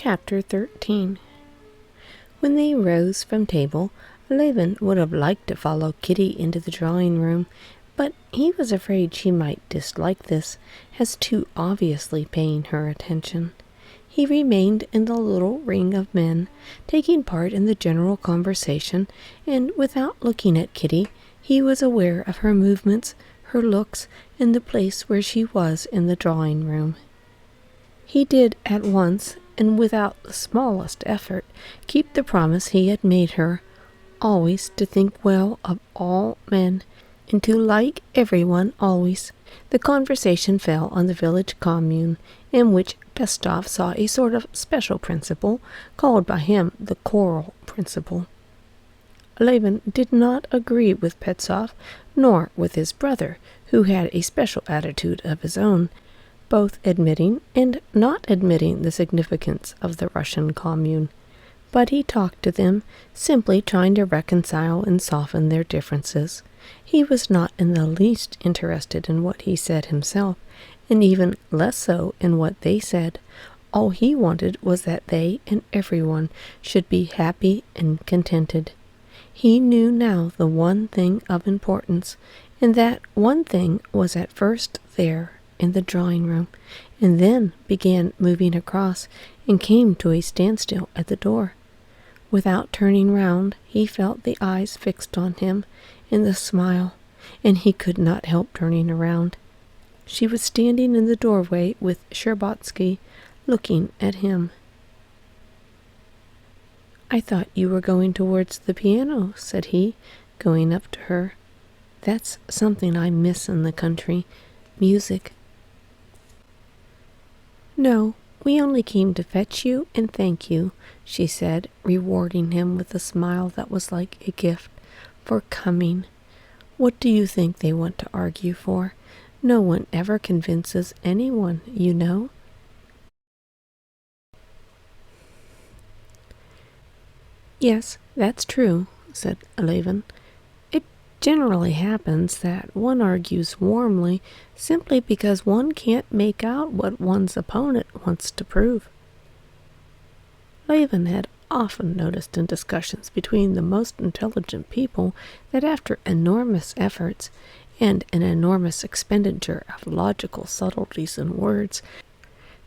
Chapter 13. When they rose from table, Levin would have liked to follow Kitty into the drawing-room, but he was afraid she might dislike this, as too obviously paying her attention. He remained in the little ring of men, taking part in the general conversation, and without looking at Kitty, he was aware of her movements, her looks, and the place where she was in the drawing-room. He did at once, and without the smallest effort, keep the promise he had made her, always to think well of all men, and to like everyone always. The conversation fell on the village commune, in which Pestov saw a sort of special principle, called by him the choral principle. Levin did not agree with Pestov, nor with his brother, who had a special attitude of his own, both admitting and not admitting the significance of the Russian commune. But he talked to them, simply trying to reconcile and soften their differences. He was not in the least interested in what he said himself, and even less so in what they said. All he wanted was that they and everyone should be happy and contented. He knew now the one thing of importance, and that one thing was at first there in the drawing-room, and then began moving across and came to a standstill at the door. Without turning round, he felt the eyes fixed on him, and the smile, and he could not help turning around. She was standing in the doorway with Sherbatsky, looking at him. "I thought you were going towards the piano," said he, going up to her. "That's something I miss in the country, music." "No, we only came to fetch you and thank you," she said, rewarding him with a smile that was like a gift, "for coming. What do you think they want to argue for? No one ever convinces anyone, you know." "Yes, that's true," said Levin. "It generally happens that one argues warmly simply because one can't make out what one's opponent wants to prove." Levin had often noticed in discussions between the most intelligent people that after enormous efforts and an enormous expenditure of logical subtleties and words,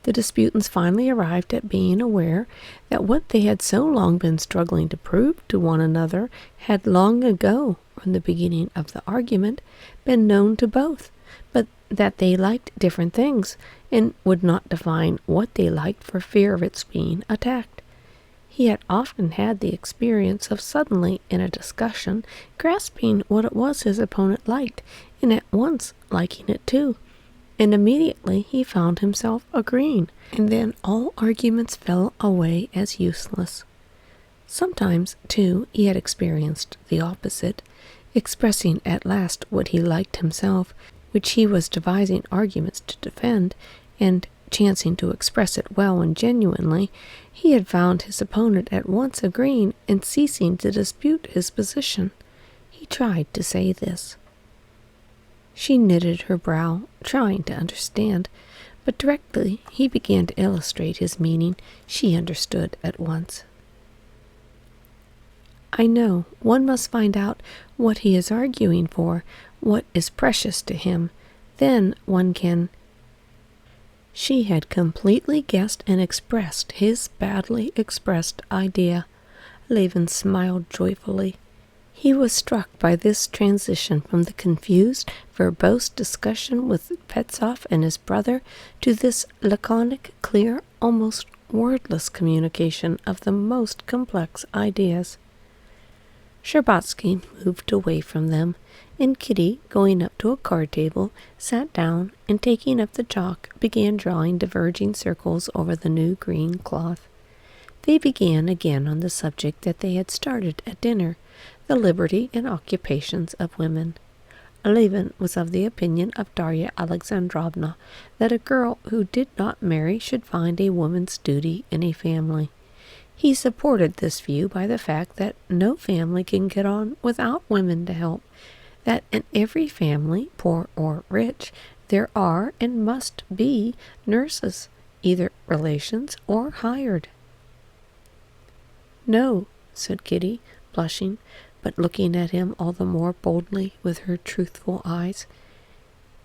the disputants finally arrived at being aware that what they had so long been struggling to prove to one another had long ago, from the beginning of the argument, been known to both, but that they liked different things, and would not define what they liked for fear of its being attacked. He had often had the experience of suddenly, in a discussion, grasping what it was his opponent liked, and at once liking it too. And immediately he found himself agreeing, and then all arguments fell away as useless. Sometimes, too, he had experienced the opposite, expressing at last what he liked himself, which he was devising arguments to defend, and chancing to express it well and genuinely, he had found his opponent at once agreeing and ceasing to dispute his position. He tried to say this. She knitted her brow, trying to understand, but directly he began to illustrate his meaning, she understood at once. "I know, one must find out what he is arguing for, what is precious to him. Then one can—" She had completely guessed and expressed his badly expressed idea. Levin smiled joyfully. He was struck by this transition from the confused, verbose discussion with Pestov and his brother to this laconic, clear, almost wordless communication of the most complex ideas. Sherbatsky moved away from them, and Kitty, going up to a card table, sat down, and taking up the chalk, began drawing diverging circles over the new green cloth. They began again on the subject that they had started at dinner, the liberty and occupations of women. Levin was of the opinion of Darya Alexandrovna that a girl who did not marry should find a woman's duty in a family. He supported this view by the fact that no family can get on without women to help, that in every family, poor or rich, there are and must be nurses, either relations or hired. "No," said Kitty, blushing, but looking at him all the more boldly with her truthful eyes.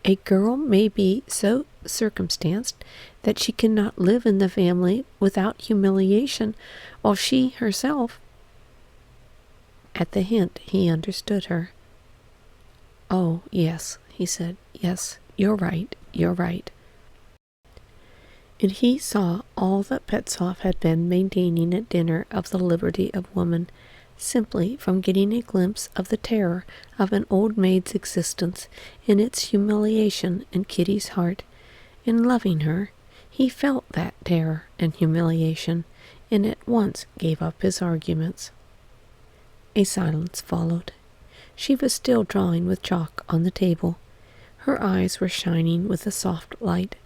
"A girl may be so circumstanced that she cannot live in the family without humiliation, while she herself—" At the hint he understood her. "Oh, yes," he said. "Yes, you're right, you're right." And he saw all that Petzoff had been maintaining at dinner of the liberty of woman, simply from getting a glimpse of the terror of an old maid's existence in its humiliation in Kitty's heart. In loving her, he felt that terror and humiliation, and at once gave up his arguments. A silence followed. She was still drawing with chalk on the table. Her eyes were shining with a soft light.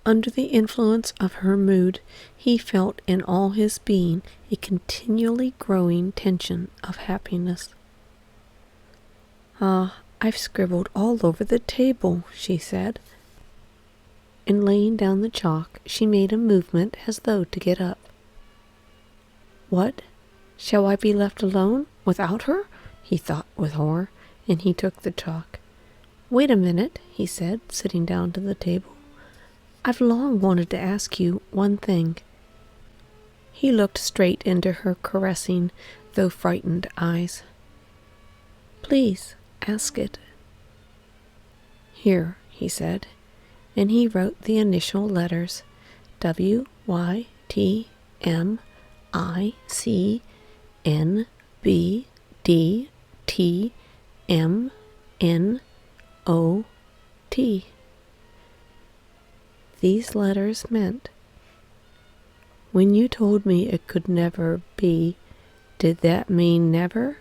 Under the influence of her mood, he felt in all his being a continually growing tension of happiness. "Ah, I've scribbled all over the table," she said. And laying down the chalk, she made a movement as though to get up. "What? Shall I be left alone without her?" he thought with horror, and he took the chalk. "Wait a minute," he said, sitting down to the table. "I've long wanted to ask you one thing." He looked straight into her caressing, though frightened eyes. "Please, ask it." "Here," he said, and he wrote the initial letters, WYTMICNBDTMNOT. These letters meant, "When you told me it could never be, did that mean never,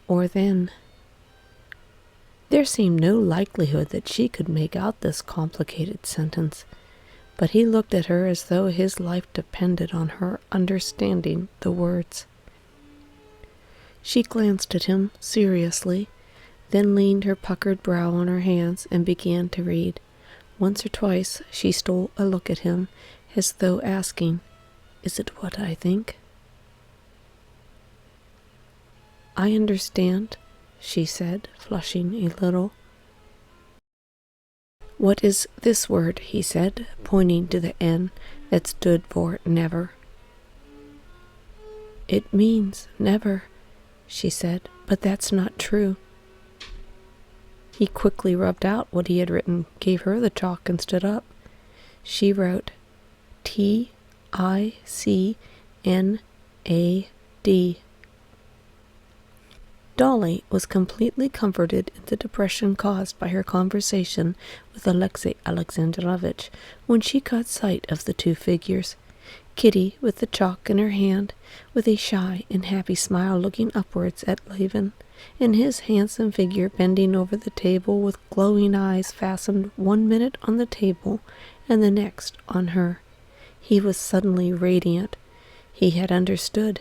or then?" There seemed no likelihood that she could make out this complicated sentence, but he looked at her as though his life depended on her understanding the words. She glanced at him seriously, then leaned her puckered brow on her hands and began to read. Once or twice she stole a look at him, as though asking, "Is it what I think?" "I understand," she said, flushing a little. "What is this word?" he said, pointing to the N that stood for never. "It means never," she said, "but that's not true." He quickly rubbed out what he had written, gave her the chalk, and stood up. She wrote TICNAD. Dolly was completely comforted in the depression caused by her conversation with Alexey Alexandrovitch when she caught sight of the two figures. Kitty, with the chalk in her hand, with a shy and happy smile looking upwards at Levin, and his handsome figure bending over the table with glowing eyes fastened 1 minute on the table and the next on her. He was suddenly radiant. He had understood.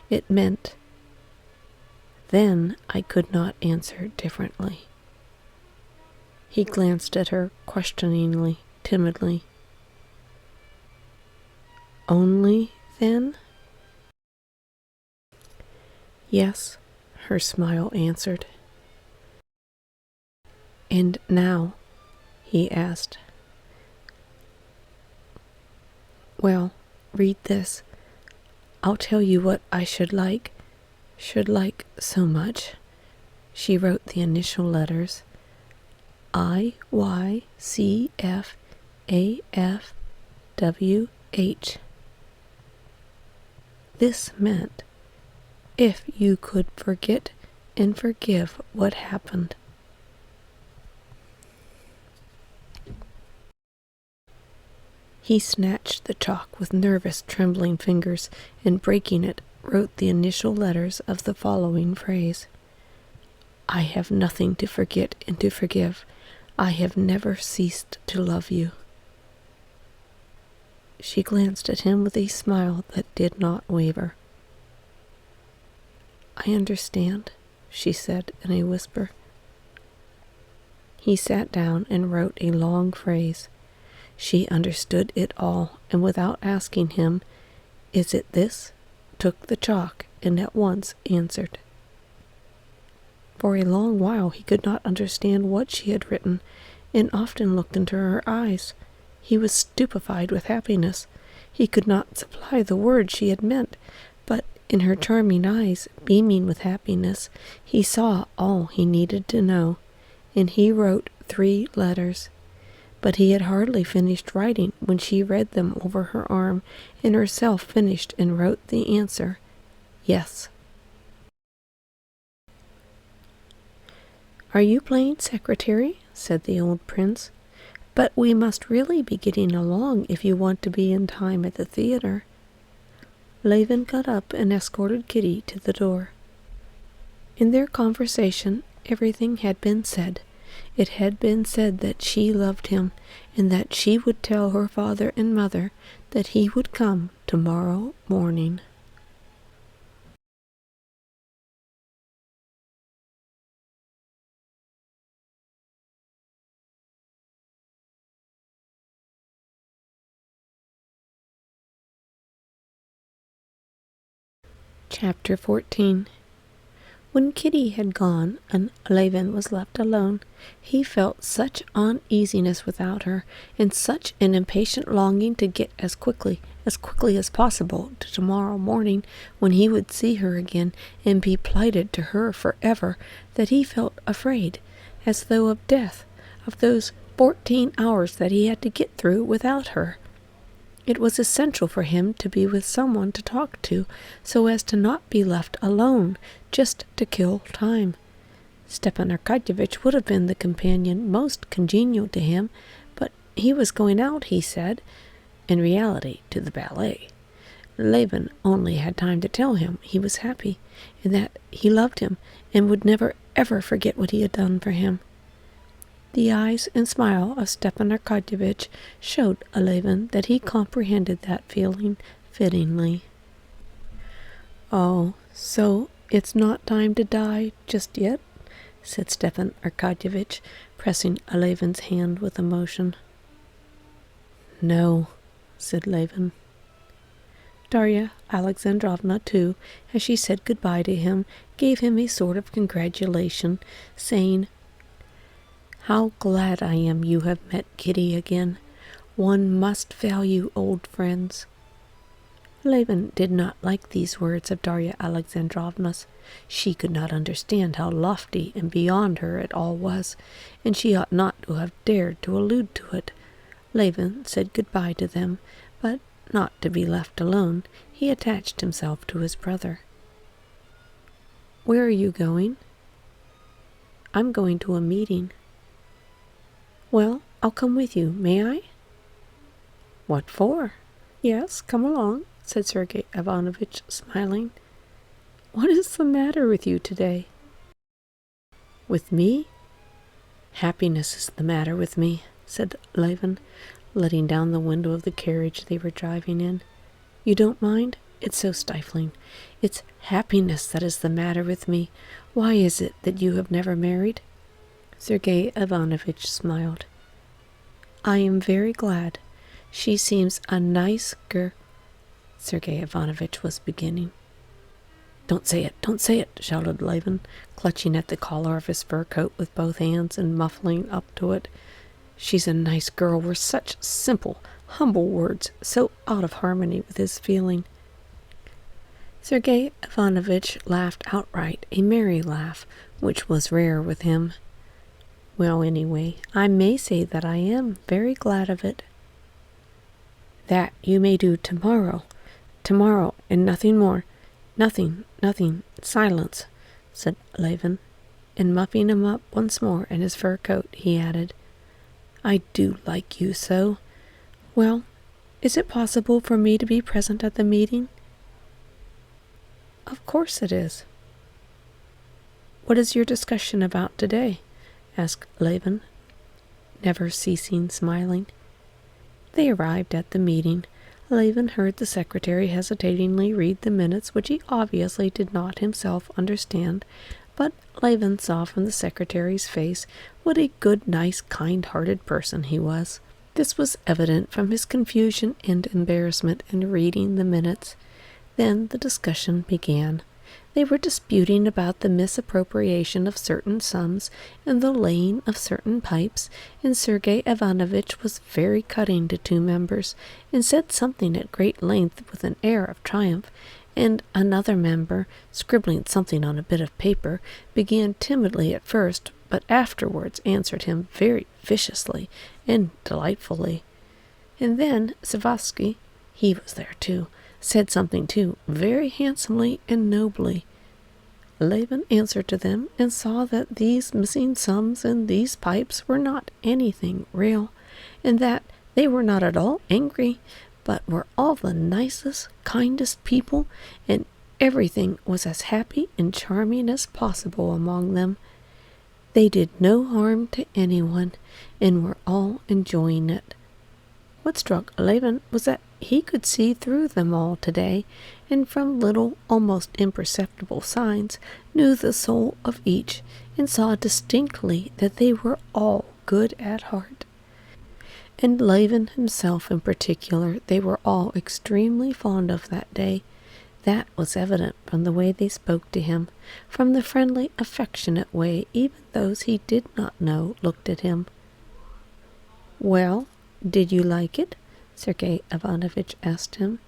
It meant, then I could not answer differently. He glanced at her questioningly, timidly. "Only then?" "Yes," her smile answered. "And now?" he asked. "Well, read this. I'll tell you what I should like so much." She wrote the initial letters, IYCFAFWH. This meant, if you could forget and forgive what happened. He snatched the chalk with nervous, trembling fingers, and breaking it, wrote the initial letters of the following phrase: "I have nothing to forget and to forgive. I have never ceased to love you." She glanced at him with a smile that did not waver. "I understand," she said in a whisper. He sat down and wrote a long phrase. She understood it all, and without asking him, "Is it this?" took the chalk and at once answered. For a long while he could not understand what she had written, and often looked into her eyes. He was stupefied with happiness. He could not supply the words she had meant, but in her charming eyes, beaming with happiness, he saw all he needed to know, and he wrote 3 letters. But he had hardly finished writing when she read them over her arm, and herself finished and wrote the answer, yes. "Are you playing secretary?" said the old prince. "But we must really be getting along if you want to be in time at the theater." Levin got up and escorted Kitty to the door. In their conversation, everything had been said. It had been said that she loved him, and that she would tell her father and mother that he would come tomorrow morning. Chapter 14. When Kitty had gone and Levin was left alone, he felt such uneasiness without her, and such an impatient longing to get as quickly as possible to tomorrow morning, when he would see her again and be plighted to her forever, that he felt afraid, as though of death, of those 14 hours that he had to get through without her. It was essential for him to be with someone to talk to, so as to not be left alone, just to kill time. Stepan Arkadyevitch would have been the companion most congenial to him, but he was going out, he said, in reality to the ballet. Levin only had time to tell him he was happy, and that he loved him, and would never ever forget what he had done for him. The eyes and smile of Stepan Arkadyevitch showed Levin that he comprehended that feeling fittingly. "Oh, so it's not time to die just yet?" said Stepan Arkadyevitch, pressing Levin's hand with emotion. "No," said Levin. Darya Alexandrovna, too, as she said goodbye to him, gave him a sort of congratulation, saying, "How glad I am you have met Kitty again. One must value old friends." Levin did not like these words of Darya Alexandrovna's. She could not understand how lofty and beyond her it all was, and she ought not to have dared to allude to it. Levin said goodbye to them, but not to be left alone, he attached himself to his brother. "Where are you going?" "I'm going to a meeting." "Well, I'll come with you, may I?" "What for?" "Yes, come along," said Sergei Ivanovitch, smiling. "What is the matter with you today?" "With me? Happiness is the matter with me," said Levin, letting down the window of the carriage they were driving in. "You don't mind? It's so stifling. It's happiness that is the matter with me. Why is it that you have never married?" Sergei Ivanovitch smiled. "I am very glad. She seems a nice girl," Sergei Ivanovitch was beginning. Don't say it," shouted Levin, clutching at the collar of his fur coat with both hands and muffling up to it. "She's a nice girl" were such simple, humble words, so out of harmony with his feeling. Sergei Ivanovitch laughed outright, a merry laugh, which was rare with him. "Well, anyway, I may say that I am very glad of it." "That you may do tomorrow, and nothing more. Nothing, silence," said Levin, and muffing him up once more in his fur coat, he added, "I do like you so. Well, is it possible for me to be present at the meeting?" "Of course it is." "What is your discussion about today?" asked Levin, never ceasing smiling. They arrived at the meeting. Levin heard the secretary hesitatingly read the minutes, which he obviously did not himself understand, but Levin saw from the secretary's face what a good, nice, kind-hearted person he was. This was evident from his confusion and embarrassment in reading the minutes. Then the discussion began. They were disputing about the misappropriation of certain sums and the laying of certain pipes, and Sergei Ivanovitch was very cutting to two members, and said something at great length with an air of triumph, and another member, scribbling something on a bit of paper, began timidly at first, but afterwards answered him very viciously and delightfully. And then Savasky, he was there too, said something too, very handsomely and nobly. Levin answered to them, and saw that these missing sums and these pipes were not anything real, and that they were not at all angry, but were all the nicest, kindest people, and everything was as happy and charming as possible among them. They did no harm to anyone, and were all enjoying it. What struck Levin was that he could see through them all today, and from little, almost imperceptible signs, knew the soul of each, and saw distinctly that they were all good at heart. And Levin himself in particular, they were all extremely fond of that day. That was evident from the way they spoke to him, from the friendly, affectionate way even those he did not know looked at him. "Well, did you like it?" Sergei Ivanovitch asked him.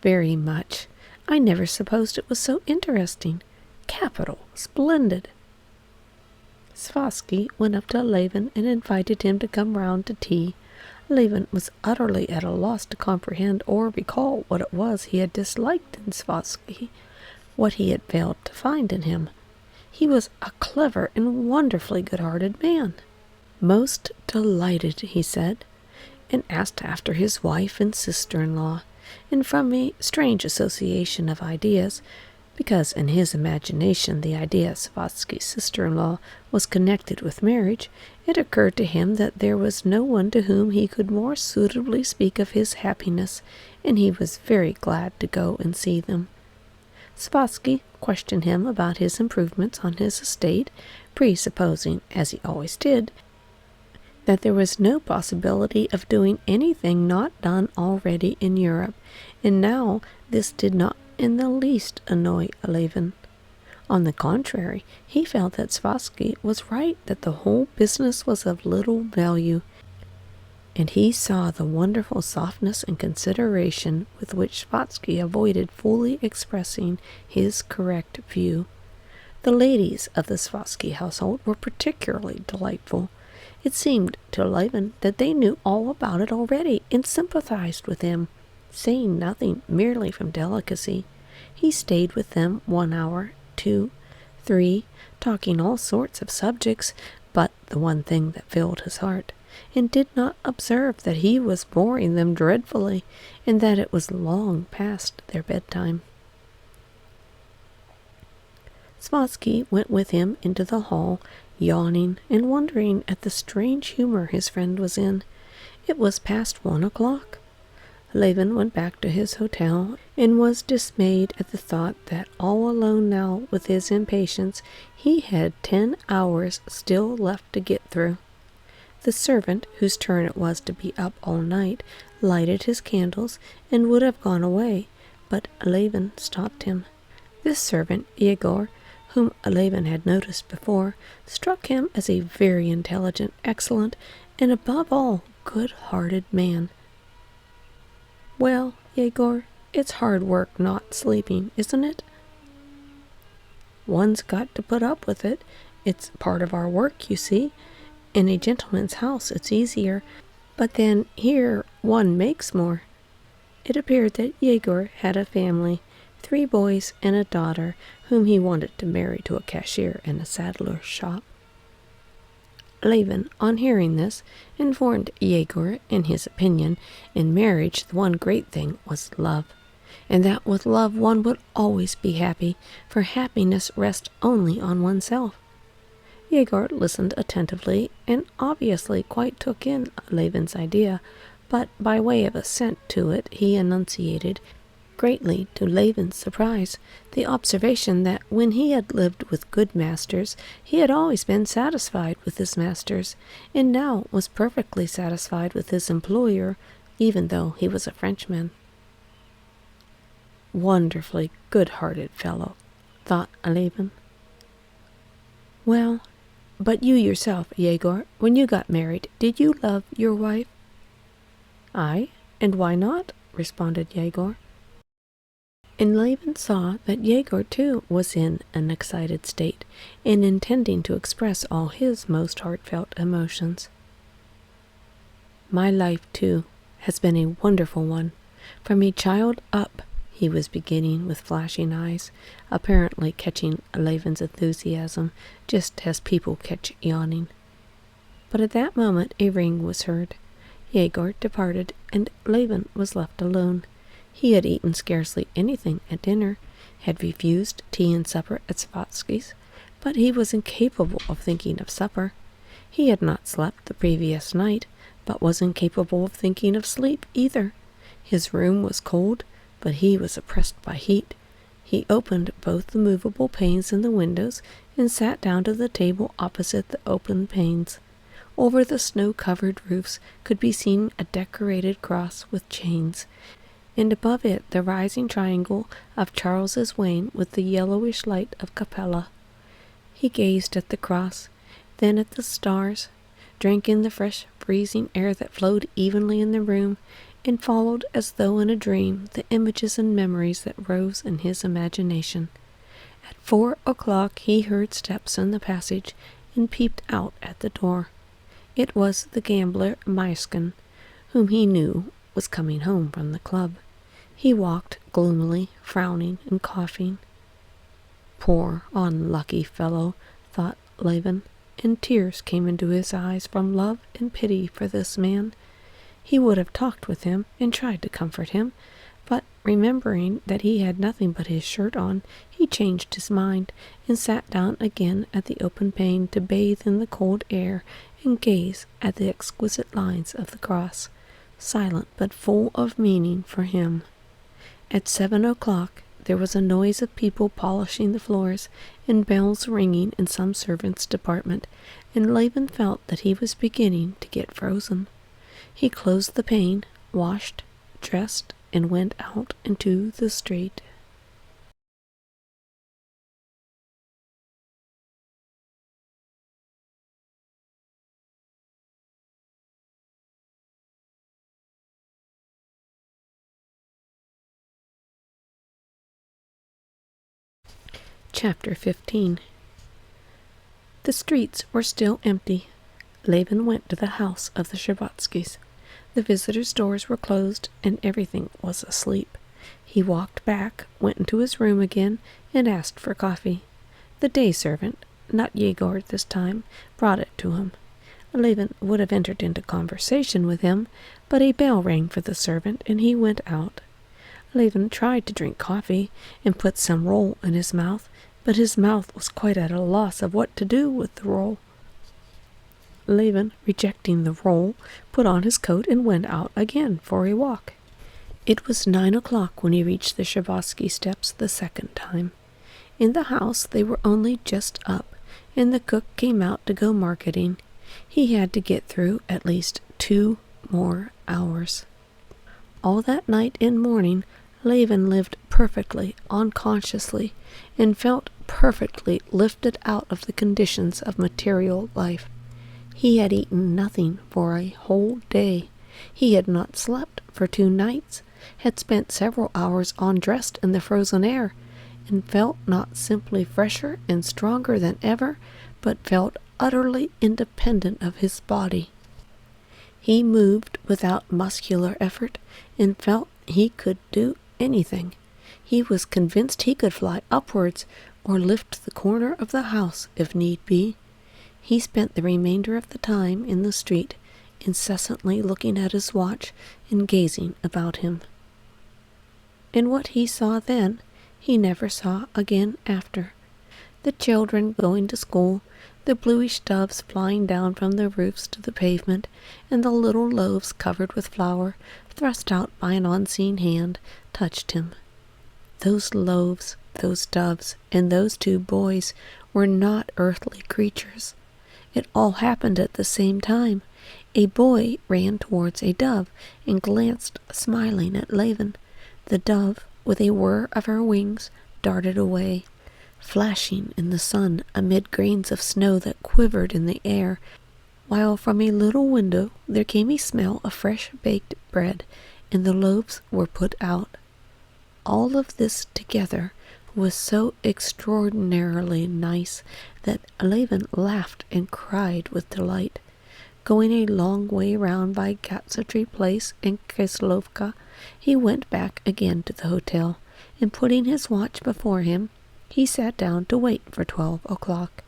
"Very much. I never supposed it was so interesting. Capital! Splendid!" Savasky went up to Levin and invited him to come round to tea. Levin was utterly at a loss to comprehend or recall what it was he had disliked in Savasky, what he had failed to find in him. He was a clever and wonderfully good-hearted man. "Most delighted," he said, and asked after his wife and sister-in-law, and from a strange association of ideas, because in his imagination the idea of Savasky's sister-in-law was connected with marriage, it occurred to him that there was no one to whom he could more suitably speak of his happiness, and he was very glad to go and see them. Savasky questioned him about his improvements on his estate, presupposing, as he always did, that there was no possibility of doing anything not done already in Europe, and now this did not in the least annoy Levin. On the contrary, he felt that Savasky was right, that the whole business was of little value, and he saw the wonderful softness and consideration with which Savasky avoided fully expressing his correct view. The ladies of the Savasky household were particularly delightful. It seemed to Levin that they knew all about it already and sympathized with him, saying nothing merely from delicacy. He stayed with them 1 hour, 2, 3, talking all sorts of subjects, but the one thing that filled his heart, and did not observe that he was boring them dreadfully, and that it was long past their bedtime. Savasky went with him into the hall, yawning and wondering at the strange humor his friend was in. It was past 1 o'clock. Levin went back to his hotel, and was dismayed at the thought that, all alone now with his impatience, he had 10 hours still left to get through. The servant, whose turn it was to be up all night, lighted his candles, and would have gone away, but Levin stopped him. This servant, Yegor, whom Levin had noticed before, struck him as a very intelligent, excellent, and above all, good-hearted man. "Well, Yegor, it's hard work not sleeping, isn't it?" "One's got to put up with it. It's part of our work, you see. In a gentleman's house it's easier, but then here one makes more." It appeared that Yegor had a family, 3 boys and a daughter, whom he wanted to marry to a cashier in a saddler's shop. Levin, on hearing this, informed Yegor, in his opinion, in marriage the one great thing was love, and that with love one would always be happy, for happiness rests only on oneself. Yegor listened attentively, and obviously quite took in Levin's idea, but by way of assent to it he enunciated, greatly to Levin's surprise, the observation that when he had lived with good masters, he had always been satisfied with his masters, and now was perfectly satisfied with his employer, even though he was a Frenchman. wonderfully good-hearted fellow, thought Levin. Well, but you yourself, Yegor, when you got married, did you love your wife? Aye, and why not? Responded Yegor. And Levin saw that Yegor too was in an excited state, and intending to express all his most heartfelt emotions. My life, too, has been a wonderful one. From a child up, he was beginning with flashing eyes, apparently catching Levin's enthusiasm, just as people catch yawning. But at that moment a ring was heard. Yegor departed, and Levin was left alone. He had eaten scarcely anything at dinner, had refused tea and supper at Savatsky's, but he was incapable of thinking of supper. He had not slept the previous night, but was incapable of thinking of sleep either. His room was cold, but he was oppressed by heat. He opened both the movable panes in the windows and sat down to the table opposite the open panes. Over the snow-covered roofs could be seen a decorated cross with chains, and above it the rising triangle of Charles's Wain with the yellowish light of Capella. He gazed at the cross, then at the stars, drank in the fresh, freezing air that flowed evenly in the room, and followed, as though in a dream, the images and memories that rose in his imagination. At 4 o'clock he heard steps in the passage, and peeped out at the door. It was the gambler Myskin, whom he knew was coming home from the club. He walked gloomily, frowning and coughing. Poor, unlucky fellow, thought Levin, and tears came into his eyes from love and pity for this man. He would have talked with him and tried to comfort him, but remembering that he had nothing but his shirt on, he changed his mind and sat down again at the open pane to bathe in the cold air and gaze at the exquisite lines of the cross, silent but full of meaning for him. At 7 o'clock there was a noise of people polishing the floors and bells ringing in some servants' department, and Levin felt that he was beginning to get frozen. He closed the pane, washed, dressed, and went out into the street. Chapter 15. The streets were still empty. Levin went to the house of the Shtcherbatskys. The visitors' doors were closed, and everything was asleep. He walked back, went into his room again, and asked for coffee. The day servant, not Yegor this time, brought it to him. Levin would have entered into conversation with him, but a bell rang for the servant, and he went out. Levin tried to drink coffee, and put some roll in his mouth, but his mouth was quite at a loss of what to do with the roll. Levin, rejecting the roll, put on his coat and went out again for a walk. It was 9 o'clock when he reached the Shtcherbatsky steps the second time. In the house they were only just up, and the cook came out to go marketing. He had to get through at least 2 more hours. All that night and morning Levin lived perfectly unconsciously, and felt perfectly lifted out of the conditions of material life. He had eaten nothing for a whole day. He had not slept for 2 nights, had spent several hours undressed in the frozen air, and felt not simply fresher and stronger than ever, but felt utterly independent of his body. He moved without muscular effort, and felt he could do anything. He was convinced he could fly upwards or lift the corner of the house if need be. He spent the remainder of the time in the street, incessantly looking at his watch and gazing about him. And what he saw then, he never saw again after. The children going to school, the bluish doves flying down from the roofs to the pavement, and the little loaves covered with flour, thrust out by an unseen hand, touched him. Those loaves, those doves, and those 2 boys were not earthly creatures. It all happened at the same time. A boy ran towards a dove and glanced smiling at Levin. The dove, with a whir of her wings, darted away, flashing in the sun amid grains of snow that quivered in the air, while from a little window there came a smell of fresh baked bread, and the loaves were put out. All of this together was so extraordinarily nice that Levin laughed and cried with delight. Going a long way round by Gatsatry Place in Kislovka, he went back again to the hotel, and putting his watch before him, he sat down to wait for 12 o'clock.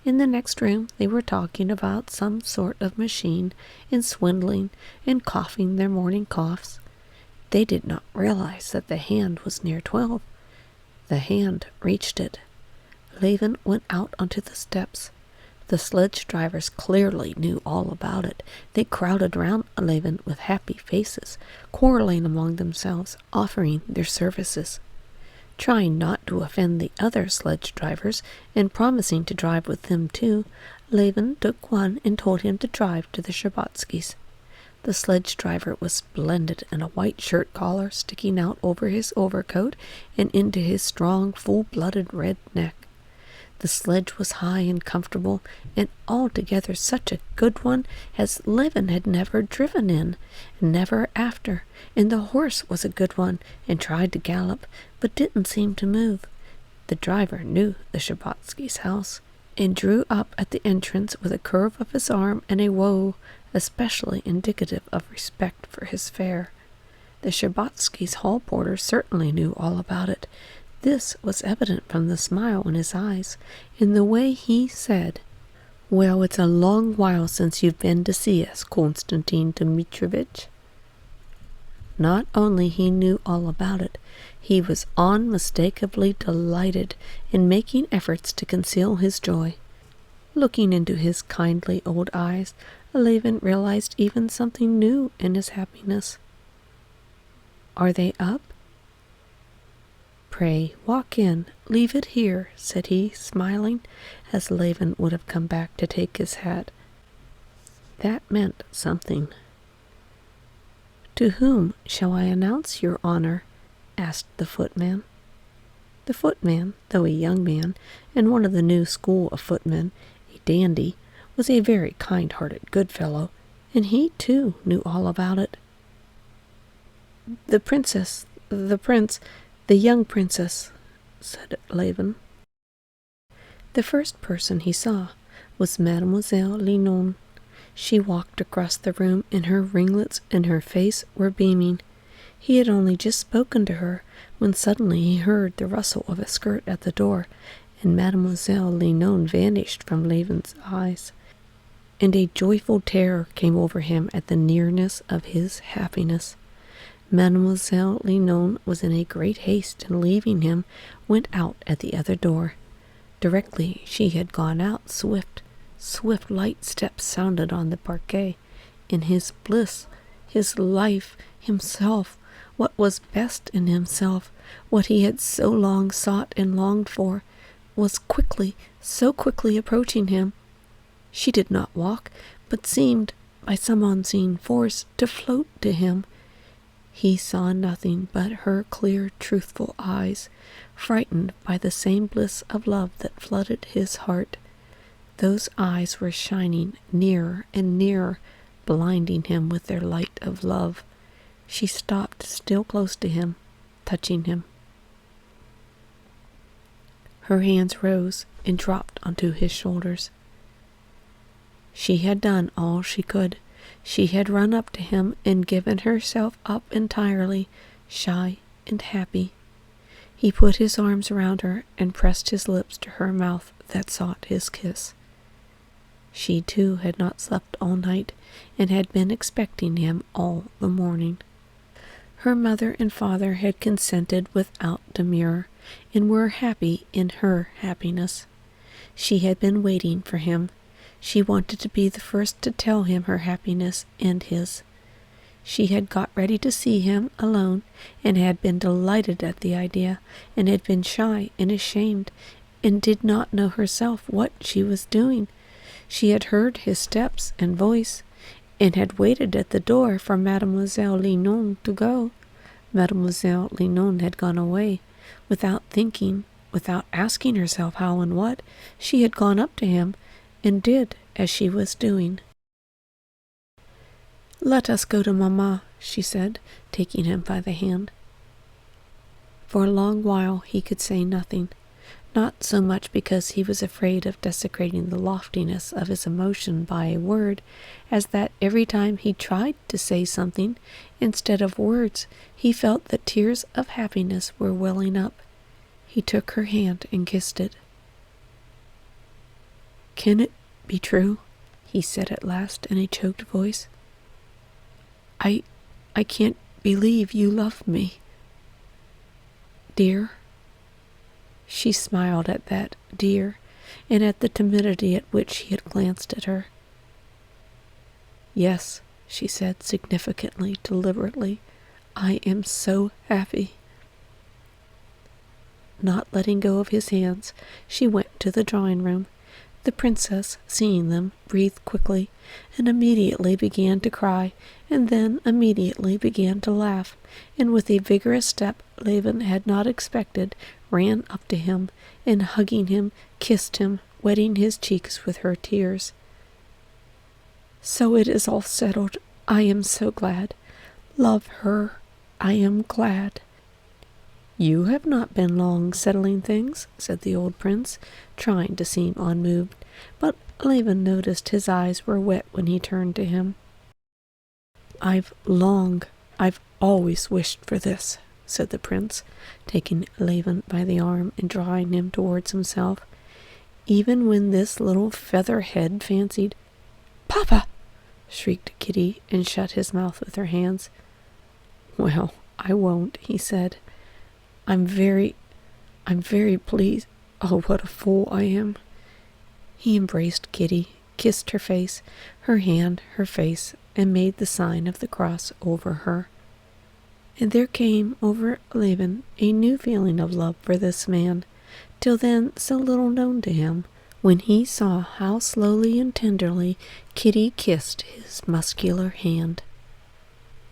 In the next room they were talking about some sort of machine, and swindling, and coughing their morning coughs. They did not realize that the hand was near 12. The hand reached it. Levin went out onto the steps. The sledge drivers clearly knew all about it. They crowded round Levin with happy faces, quarreling among themselves, offering their services. Trying not to offend the other sledge drivers, and promising to drive with them too, Levin took one and told him to drive to the Sherbatskys. The sledge driver was splendid in a white shirt collar sticking out over his overcoat and into his strong, full-blooded red neck. The sledge was high and comfortable, and altogether such a good one as Levin had never driven in, and never after, and the horse was a good one, and tried to gallop, but didn't seem to move. The driver knew the Sherbatskys' house, and drew up at the entrance with a curve of his arm and a woe, especially indicative of respect for his fare. The Sherbatskys' hall porter certainly knew all about it. This was evident from the smile in his eyes, in the way he said, "Well, it's a long while since you've been to see us, Konstantin Dmitrovitch." Not only he knew all about it, he was unmistakably delighted, and making efforts to conceal his joy. Looking into his kindly old eyes, Levin realized even something new in his happiness. "Are they up?" "Pray, walk in. Leave it here," said he, smiling, as Levin would have come back to take his hat. That meant something. "To whom shall I announce your honor?" asked the footman. The footman, though a young man, and one of the new school of footmen, a dandy, was a very kind-hearted good fellow, and he, too, knew all about it. "The princess, the prince, the young princess," said Levin. The first person he saw was Mademoiselle Linon. She walked across the room, and her ringlets and her face were beaming. He had only just spoken to her, when suddenly he heard the rustle of a skirt at the door, and Mademoiselle Linon vanished from Levin's eyes, and a joyful terror came over him at the nearness of his happiness. Mademoiselle Linon was in a great haste, and leaving him, went out at the other door. Directly she had gone out, swift, light steps sounded on the parquet. In his bliss, his life, himself, what was best in himself, what he had so long sought and longed for, was quickly, so quickly approaching him. She did not walk, but seemed, by some unseen force, to float to him. He saw nothing but her clear, truthful eyes, frightened by the same bliss of love that flooded his heart. Those eyes were shining nearer and nearer, blinding him with their light of love. She stopped still close to him, touching him. Her hands rose and dropped onto his shoulders. She had done all she could. She had run up to him and given herself up entirely, shy and happy. He put his arms around her and pressed his lips to her mouth that sought his kiss. She too had not slept all night, and had been expecting him all the morning. Her mother and father had consented without demur, and were happy in her happiness. She had been waiting for him. She wanted to be the first to tell him her happiness and his. She had got ready to see him alone, and had been delighted at the idea, and had been shy and ashamed, and did not know herself what she was doing. She had heard his steps and voice, and had waited at the door for Mademoiselle Linon to go. Mademoiselle Linon had gone away. Without thinking, without asking herself how and what, she had gone up to him and did as she was doing. "Let us go to Mamma," she said, taking him by the hand. For a long while he could say nothing, not so much because he was afraid of desecrating the loftiness of his emotion by a word, as that every time he tried to say something, instead of words, he felt that tears of happiness were welling up. He took her hand and kissed it. "Can it be true?" he said at last in a choked voice. I can't believe you love me." "Dear?" She smiled at that "dear," and at the timidity at which he had glanced at her. "Yes," she said significantly, deliberately, "I am so happy." Not letting go of his hands, she went to the drawing-room. The princess, seeing them, breathed quickly, and immediately began to cry, and then immediately began to laugh, and with a vigorous step Levin had not expected, ran up to him, and hugging him, kissed him, wetting his cheeks with her tears. "So it is all settled. I am so glad. Love her. I am glad." "You have not been long settling things," said the old prince, trying to seem unmoved, but Levin noticed his eyes were wet when he turned to him. I've always wished for this," said the prince, taking Levin by the arm and drawing him towards himself. "Even when this little feather-head fancied—" "Papa!" shrieked Kitty, and shut his mouth with her hands. "Well, I won't," he said. I'm very pleased. Oh, what a fool I am." He embraced Kitty, kissed her face, her hand, her face, and made the sign of the cross over her. And there came over Levin a new feeling of love for this man, till then so little known to him, when he saw how slowly and tenderly Kitty kissed his muscular hand.